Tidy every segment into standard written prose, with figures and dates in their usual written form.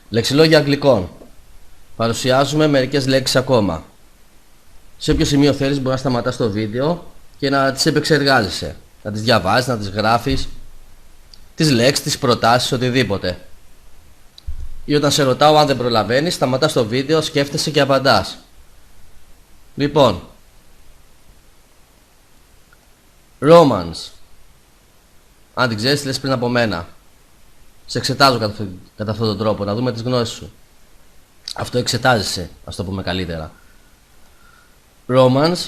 Λεξιλόγια αγγλικών. Παρουσιάζουμε μερικές λέξεις ακόμα. Σε όποιο σημείο θέλεις μπορεί να σταματάς το βίντεο και να τις επεξεργάζεσαι. Να τις διαβάζεις, να τις γράφεις, τις λέξεις, τις προτάσεις, οτιδήποτε. Ή όταν σε ρωτάω αν δεν προλαβαίνεις, σταματάς το βίντεο, σκέφτεσαι και απαντάς. Λοιπόν, Romance. Αν την ξέρεις, λες πριν από μένα. Σε εξετάζω κατά αυτόν τον τρόπο, να δούμε τις γνώσεις σου. Αυτό εξετάζεσαι, ας το πούμε καλύτερα. Romance,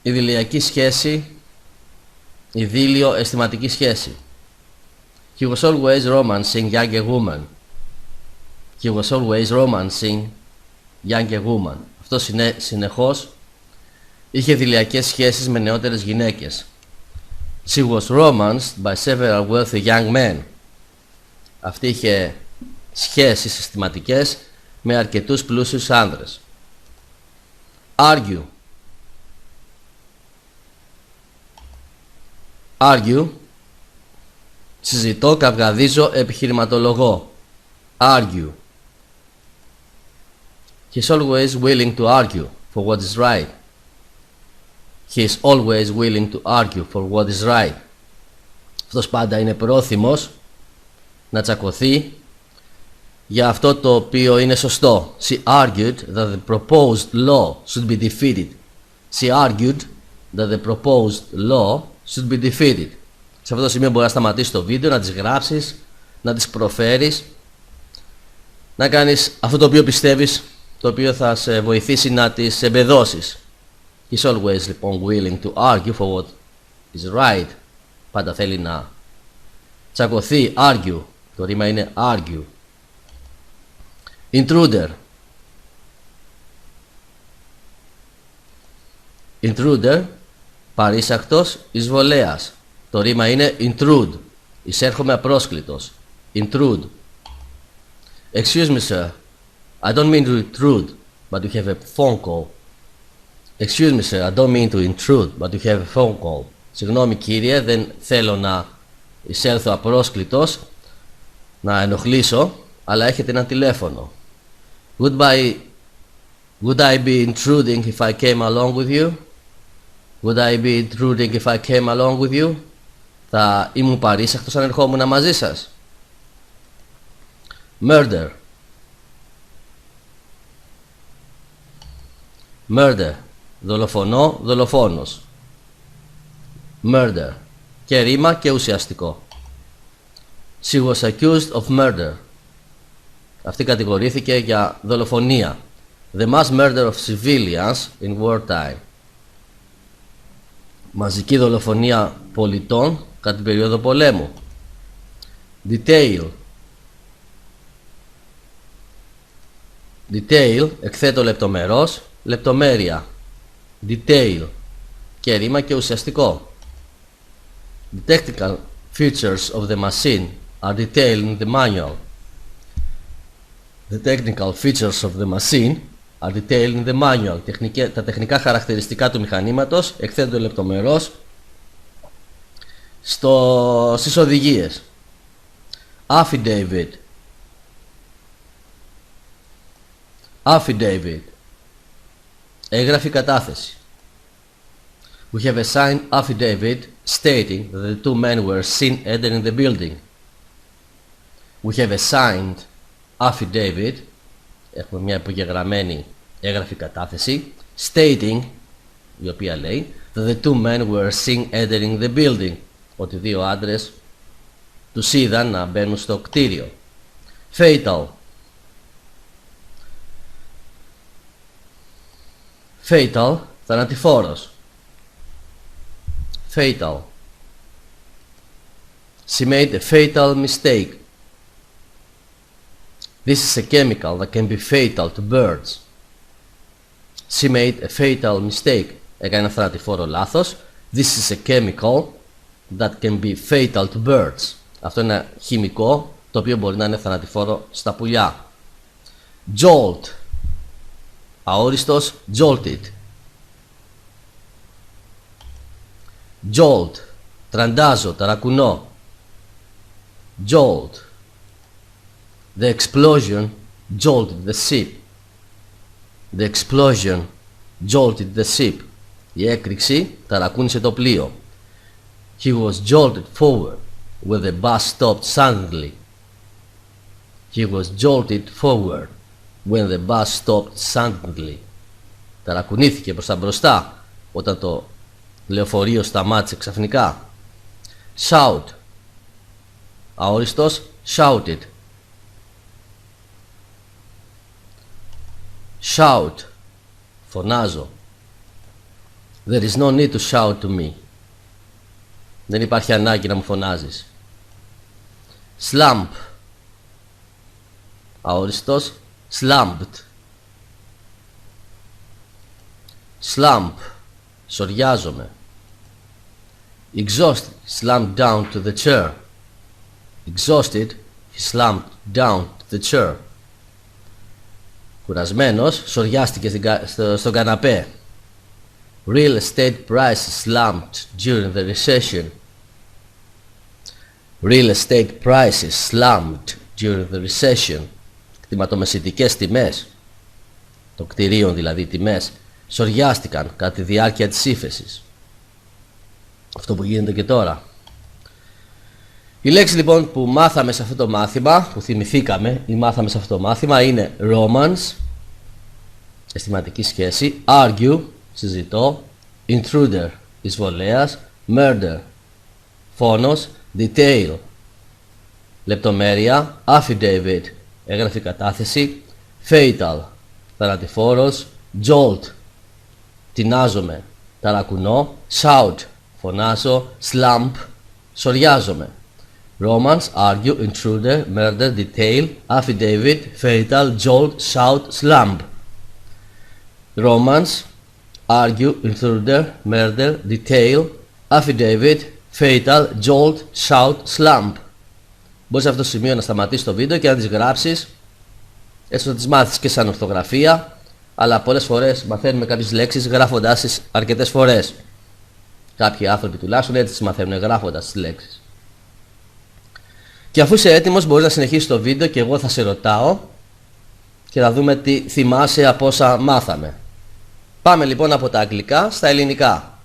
ιδηλιακή σχέση, ιδίλιο, αισθηματική σχέση. He was always romancing younger woman. He was always romancing younger woman. Αυτό συνεχώς είχε ιδηλιακές σχέσεις με νεότερες γυναίκες. She was romanced by several wealthy young men. Αυτή είχε σχέσεις συστηματικές με αρκετούς πλούσιους άνδρες. Argue. Argue. Συζητώ, καυγαδίζω, επιχειρηματολογώ. Argue. He's always willing to argue for what is right. He is always willing to argue for what is right. Αυτός πάντα είναι πρόθυμος να τσακωθεί για αυτό το οποίο είναι σωστό. She argued that the proposed law should be defeated. She argued that the proposed law should be defeated. Σε αυτό το σημείο μπορεί να σταματήσεις το βίντεο, να τις γράψεις, να τις προφέρεις, να κάνεις αυτό το οποίο πιστεύεις, το οποίο θα σε βοηθήσει να τις εμπεδώσεις. He's always λοιπόν willing to argue for what is right. Πάντα θέλει να τσακωθεί. Argue. Το ρήμα είναι argue. Intruder. Intruder, παρήσακτος, εισβολέας. Το ρήμα είναι intrude. Εισέρχομαι απρόσκλητος. Intrude. Excuse me sir, I don't mean to intrude, but you have a phone call. Excuse me sir, I don't mean to intrude, but you have a phone call. Συγγνώμη κύριε, δεν θέλω να εισέλθω απρόσκλητος, να ενοχλήσω, αλλά έχετε ένα τηλέφωνο. Would I be intruding if I came along with you? Would I be intruding if I came along with you? Θα ήμουν παρήσακτος αν ερχόμουν μαζί σας. Murder. Murder. Δολοφονώ, δολοφόνος. Murder. Και ρήμα και ουσιαστικό. She was accused of murder. Αυτή κατηγορήθηκε για δολοφονία. The mass murder of civilians in wartime. Μαζική δολοφονία πολιτών κατά την περίοδο πολέμου. Detail. Detail, εκθέτω λεπτομερώς, λεπτομέρεια. Detail. Και ρήμα και ουσιαστικό. The technical features of the machine are detailed in the manual. The technical features of the machine are detailed in the manual. Τα χαρακτηριστικά του μηχανήματος εκθέτονται λεπτομερώς στις οδηγίες. Affidavit. Affidavit. Έγγραφη κατάθεση. We have a signed affidavit stating that the two men were seen entering the building. We have a signed affidavit. Έχουμε μια υπογεγραμμένη έγγραφη κατάθεση stating, η οποία λέει that the two men were seen entering the building. Ότι δύο άντρες τους είδαν να μπαίνουν στο κτίριο. Fatal. Fatal, θανατηφόρος. Fatal. She made a fatal mistake. This is a chemical that can be fatal to birds. She made a fatal mistake. Έκανε ένα θανατηφόρο λάθος. This is a chemical that can be fatal to birds. Αυτό είναι ένα χημικό το οποίο μπορεί να είναι θανατηφόρο στα πουλιά. Jolt. Αόριστος, jolted. Jolt. Τραντάζω, ταρακουνώ. Jolt. The explosion jolted the ship. The explosion jolted the ship. Η έκρηξη ταρακούνησε το πλοίο. He was jolted forward when the bus stopped suddenly. He was jolted forward when the bus stopped suddenly. Ταρακουνήθηκε προς τα μπροστά όταν το λεωφορείο σταμάτησε ξαφνικά. Shout. Αόριστος, shouted. Shout. Φωνάζω. There is no need to shout to me. Δεν υπάρχει ανάγκη να μου φωνάζεις. Slump. Αόριστος, slumped. Slump. Σοριάζομαι. Exhausted, slumped down to the chair. Exhausted, he slumped down to the chair. Κουρασμένος, σοριάστηκε στον καναπέ. Real estate prices slumped during the recession. Real estate prices slumped during the recession. Κτηματομεσητικές τιμές, των κτηρίων δηλαδή τιμές, σοριάστηκαν κατά τη διάρκεια της ύφεσης. Αυτό που γίνεται και τώρα. Η λέξη λοιπόν που μάθαμε σε αυτό το μάθημα, που θυμηθήκαμε ή μάθαμε σε αυτό το μάθημα, είναι romance, αισθηματική σχέση, argue, συζητώ, intruder, εισβολέας, murder, φόνος, detail, λεπτομέρεια, affidavit, έγγραφη κατάθεση, fatal, θανατηφόρος, jolt, τεινάζομαι, ταρακουνώ, shout, φωνάζω, slump, σοριάζομαι. Romance, argue, intruder, murder, detail, affidavit, fatal, jolt, shout, slump. Romance, argue, intruder, murder, detail, affidavit, fatal, jolt, shout, slump. Μπορείς σε αυτό το σημείο να σταματήσεις το βίντεο και να τις γράψεις, έτσι να τις μάθεις και σαν ορθογραφία, αλλά πολλές φορές μαθαίνουμε κάποιες λέξεις γράφοντάς τις αρκετές φορές. Κάποιοι άνθρωποι τουλάχιστον έτσι τις μαθαίνουν γράφοντας τις λέξεις. Και αφού είσαι έτοιμος μπορείς να συνεχίσεις το βίντεο και εγώ θα σε ρωτάω και θα δούμε τι θυμάσαι από όσα μάθαμε. Πάμε λοιπόν από τα αγγλικά στα ελληνικά.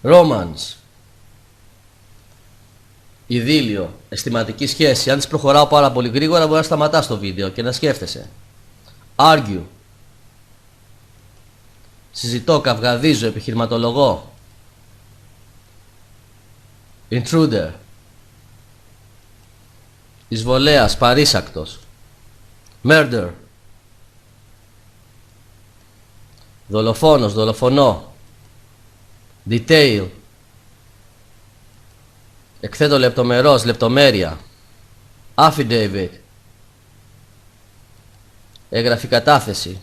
Romance. Ιδίλιο, αισθηματική σχέση. Αν τις προχωράω πάρα πολύ γρήγορα μπορεί να σταματάς το βίντεο και να σκέφτεσαι. Argue. Συζητώ, καυγαδίζω, επιχειρηματολογώ. Intruder. Εισβολέας, παρήσακτος. Murder. Δολοφόνος, δολοφονώ. Detail. Εκθέτω λεπτομερώς, λεπτομέρεια. Affidavit. Έγγραφη κατάθεση.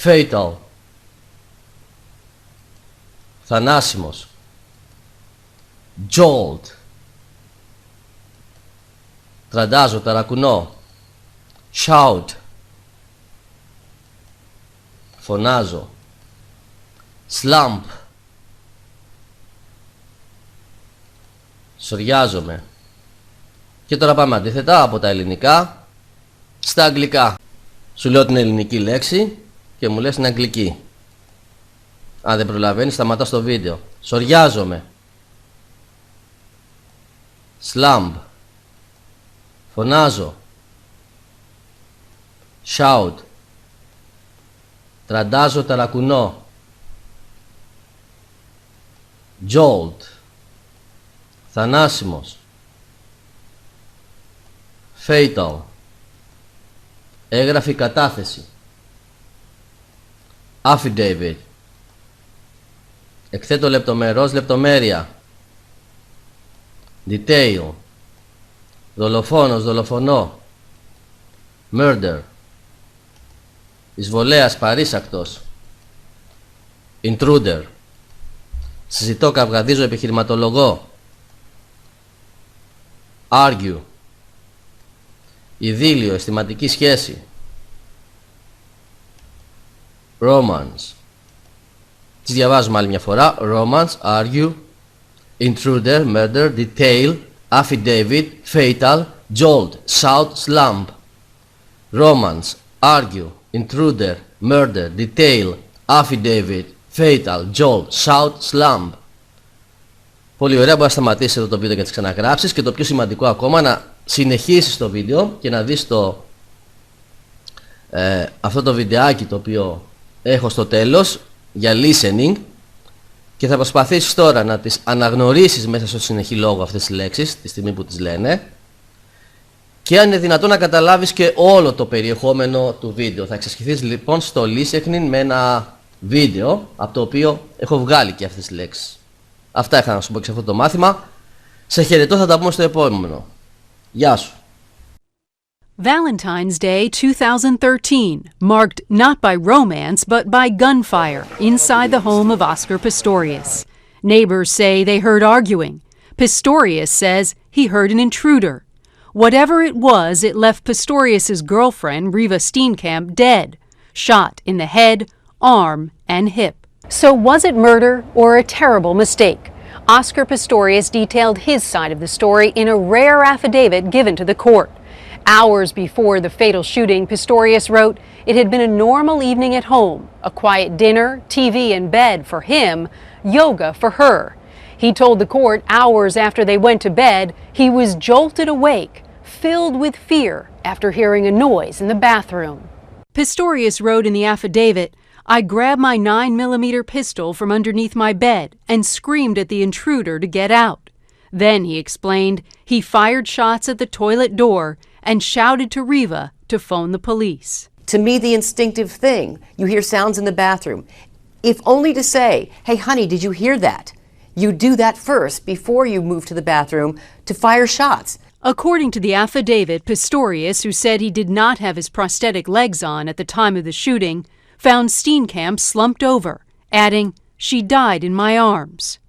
Fatal. Θανάσιμος. Jolt. Τραντάζω, ταρακουνώ. Shout. Φωνάζω. Slump. Σοριάζομαι. Και τώρα πάμε αντίθετα από τα ελληνικά στα αγγλικά. Σου λέω την ελληνική λέξη και μου λες την αγγλική. Αν δεν προλαβαίνεις σταματάς το βίντεο. Σοριάζομαι. Slump. Φωνάζω. Shout. Τραντάζω, ταρακουνώ. Jolt. Θανάσιμος. Fatal. Έγγραφη κατάθεση. Affidavit. Εκθέτω λεπτομερώς, λεπτομέρεια. Detail. Δολοφόνος, δολοφονώ. Murder. Εισβολέας, παρήσακτος. Intruder. Συζητώ, καυγαδίζω, επιχειρηματολογώ. Argue. Ιδίλιο, αισθηματική σχέση. Romance. Τις διαβάζουμε άλλη μια φορά. Romance, argue, intruder, murder, detail, affidavit, fatal, jolt, shout, slump. Romance, argue, intruder, murder, detail, affidavit, fatal, jolt, shout, slump. Πολύ ωραία, μπορεί να σταματήσεις εδώ το βίντεο και να τις ξαναγράψεις και το πιο σημαντικό ακόμα να συνεχίσεις το βίντεο και να δεις αυτό το βιντεάκι το οποίο έχω στο τέλος για listening και θα προσπαθήσεις τώρα να τις αναγνωρίσεις μέσα στο συνεχή λόγο αυτές τις λέξεις τη στιγμή που τις λένε και αν είναι δυνατόν να καταλάβεις και όλο το περιεχόμενο του βίντεο. Θα εξασκηθείς λοιπόν στο listening με ένα βίντεο από το οποίο έχω βγάλει και αυτές τις λέξεις. Αυτά είχα να σου πω και σε αυτό το μάθημα. Σε χαιρετώ, θα τα πούμε στο επόμενο. Γεια σου. Valentine's Day 2013, marked not by romance but by gunfire inside the home of Oscar Pistorius. Neighbors say they heard arguing. Pistorius says he heard an intruder. Whatever it was, it left Pistorius's girlfriend, Riva Steenkamp, dead, shot in the head, arm, and hip. So was it murder or a terrible mistake? Oscar Pistorius detailed his side of the story in a rare affidavit given to the court. Hours before the fatal shooting, Pistorius wrote, it had been a normal evening at home, a quiet dinner, TV and bed for him, yoga for her. He told the court hours after they went to bed, he was jolted awake, filled with fear after hearing a noise in the bathroom. Pistorius wrote in the affidavit, I grabbed my 9mm pistol from underneath my bed and screamed at the intruder to get out. Then, he explained, he fired shots at the toilet door and shouted to Riva to phone the police. To me, the instinctive thing, you hear sounds in the bathroom. If only to say, hey honey, did you hear that? You do that first before you move to the bathroom to fire shots. According to the affidavit, Pistorius, who said he did not have his prosthetic legs on at the time of the shooting, found Steenkamp slumped over, adding, she died in my arms.